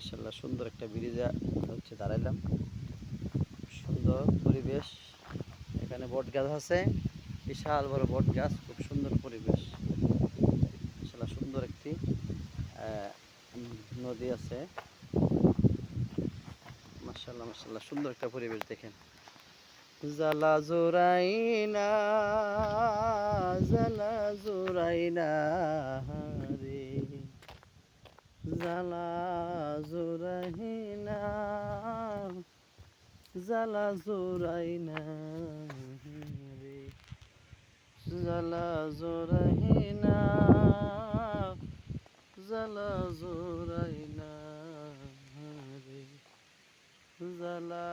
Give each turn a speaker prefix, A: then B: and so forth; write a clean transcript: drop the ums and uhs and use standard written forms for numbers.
A: মাশাআল্লাহ সুন্দর একটা ব্রিজে হচ্ছে দাঁড়াইলাম। সুন্দর পরিবেশ, এখানে বট গাছ আছে, বিশাল বড় বট গাছ, খুব সুন্দর পরিবেশ। মাশাআল্লাহ সুন্দর একটি নদী আছে। মাশাআল্লাহ মাশাআল্লাহ সুন্দর একটা পরিবেশ দেখেন। জালা জোরাইনা জালা জোরাইনা রে, জালা জোরাইনা জালা জোরাইনা রে, জালা জোরাইনা জালা জোরাইনা রে, জালা